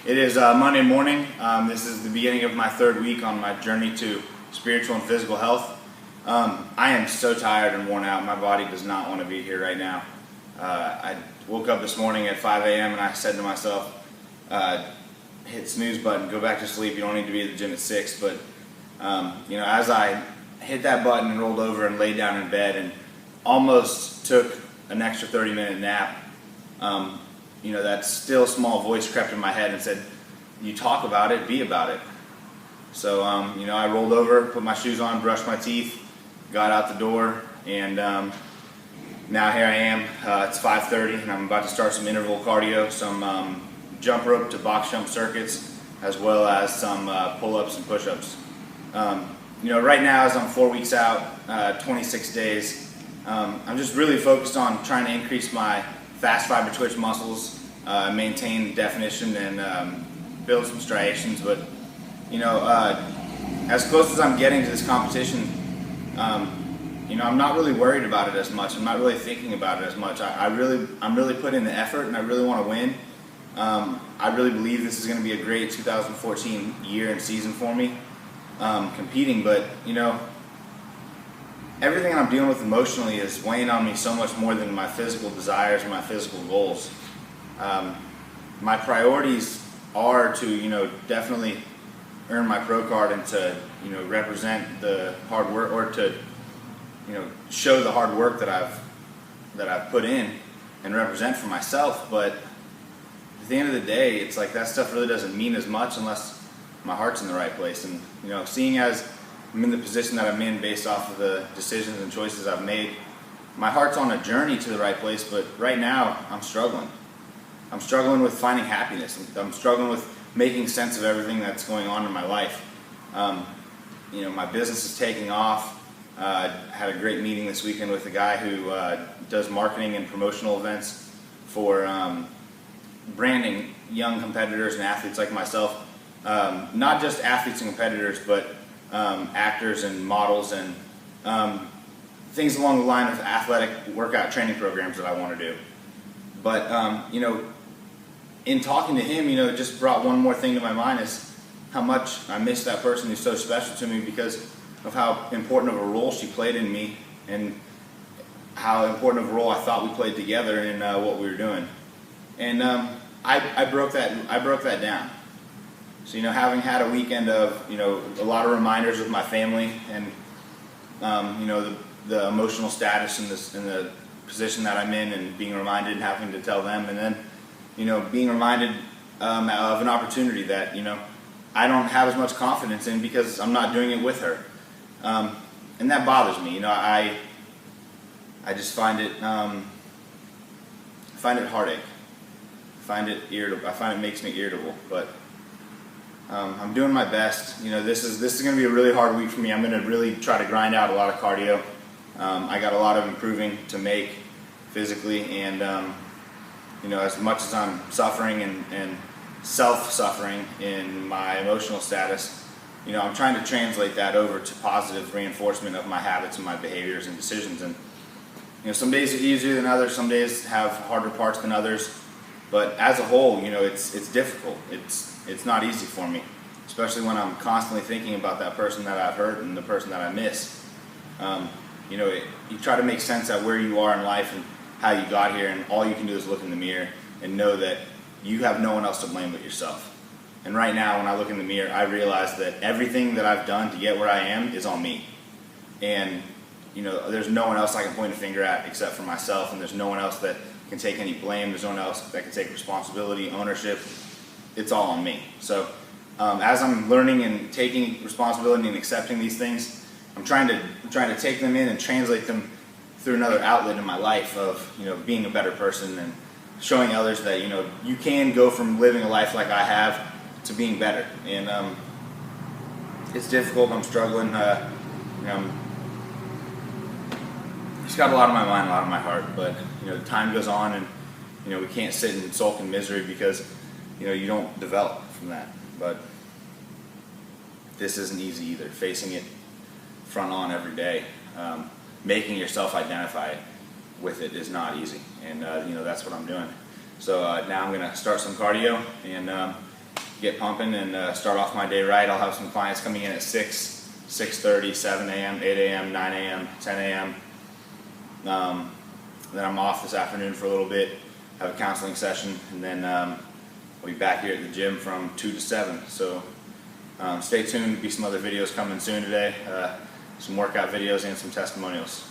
It is Monday morning. This is the beginning of my third week on my journey to spiritual and physical health. I am so tired and worn out. My body does not want to be here right now. I woke up this morning at 5 a.m. and I said to myself, hit snooze button, go back to sleep. You don't need to be at the gym at 6. But as I hit that button and rolled over and laid down in bed and almost took an extra 30-minute nap, that still small voice crept in my head and said, you talk about it, be about it. So, I rolled over, put my shoes on, brushed my teeth, got out the door, and now here I am. It's 5:30, and I'm about to start some interval cardio, some jump rope to box jump circuits, as well as some pull-ups and push-ups. Right now, as I'm 4 weeks out, 26 days, I'm just really focused on trying to increase my fast fiber twitch muscles, maintain definition, and build some striations. But as close as I'm getting to this competition, I'm not really worried about it as much. I'm not really thinking about it as much. I'm really putting in the effort, and I really want to win. I really believe this is going to be a great 2014 year and season for me, competing. But everything I'm dealing with emotionally is weighing on me so much more than my physical desires and my physical goals. My priorities are to, definitely earn my pro card and to, represent the hard work, or to, show the hard work that I've put in and represent for myself. But at the end of the day, it's like that stuff really doesn't mean as much unless my heart's in the right place. And, seeing as I'm in the position that I'm in based off of the decisions and choices I've made, my heart's on a journey to the right place, but right now I'm struggling. I'm struggling with finding happiness. I'm struggling with making sense of everything that's going on in my life. My business is taking off. Had a great meeting this weekend with a guy who does marketing and promotional events for branding young competitors and athletes like myself. Not just athletes and competitors, but actors and models and things along the line of athletic workout training programs that I want to do. But, in talking to him, it just brought one more thing to my mind, is how much I miss that person who's so special to me because of how important of a role she played in me and how important of a role I thought we played together in what we were doing. And I broke that down. So, having had a weekend of, a lot of reminders with my family and, the emotional status in the position that I'm in, and being reminded and having to tell them, and then, being reminded of an opportunity that, I don't have as much confidence in because I'm not doing it with her. And that bothers me. I just find it heartache. I find it irritable. I find it makes me irritable, but I'm doing my best. This is going to be a really hard week for me. I'm going to really try to grind out a lot of cardio. I got a lot of improving to make physically, and as much as I'm suffering and self-suffering in my emotional status, I'm trying to translate that over to positive reinforcement of my habits and my behaviors and decisions. And some days are easier than others. Some days have harder parts than others. But as a whole, it's difficult. It's not easy for me, especially when I'm constantly thinking about that person that I've hurt and the person that I miss. You try to make sense of where you are in life and how you got here, and all you can do is look in the mirror and know that you have no one else to blame but yourself. And right now, when I look in the mirror, I realize that everything that I've done to get where I am is on me. And, there's no one else I can point a finger at except for myself, and there's no one else that can take any blame. There's no one else that can take responsibility, ownership. It's all on me. So as I'm learning and taking responsibility and accepting these things, I'm trying to take them in and translate them through another outlet in my life of, being a better person and showing others that, you can go from living a life like I have to being better. And it's difficult. I'm struggling. It's got a lot on my mind, a lot on my heart. But time goes on, and we can't sit and sulk in misery because you don't develop from that. But this isn't easy either. Facing it front on every day, making yourself identify with it is not easy, and that's what I'm doing. So now I'm going to start some cardio and get pumping and start off my day right. I'll have some clients coming in at 6, 6:30, 7 a.m., 8 a.m., 9 a.m., 10 a.m. Then I'm off this afternoon for a little bit, have a counseling session, and then I'll be back here at the gym from 2 to 7. So stay tuned, there'll be some other videos coming soon today, some workout videos and some testimonials.